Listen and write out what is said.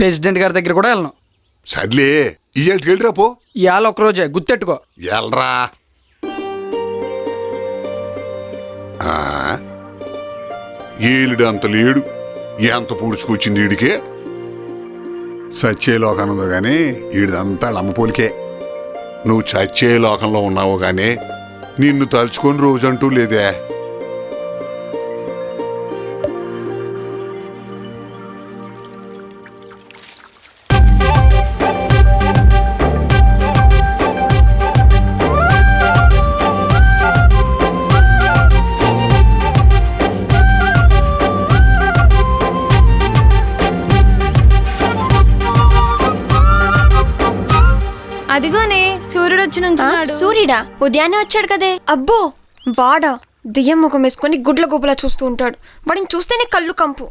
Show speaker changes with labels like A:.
A: President గారి దగ్గర కూడా వెళ్ళను.
B: సర్లే ఇయ్యాలకి వెళ్ళిరా పో.
A: ఇవాళ ఒకరోజే గుర్తెట్టుకో.
B: ఎల్రా ఏలుడు అంత లేడు, ఎంత పూడ్చుకొచ్చింది వీడికే. చచ్చే లోకానుందో కానీ వీడిదంతా అమ్మపోలికే. నువ్వు చచ్చే లోకంలో ఉన్నావు కానీ నిన్ను తలుచుకొని రోజంటూ లేదే.
C: అదిగోనే సూర్యుడు వచ్చి నుంచున్నాడు.
D: సూర్యుడా? ఉదయాన్నే వచ్చాడు కదే. అబ్బో వాడా దెయ్యం ముఖం వేసుకొని గుడ్ల గుబులా చూస్తూ ఉంటాడు. వాడిని చూస్తేనే కళ్ళు కంపు.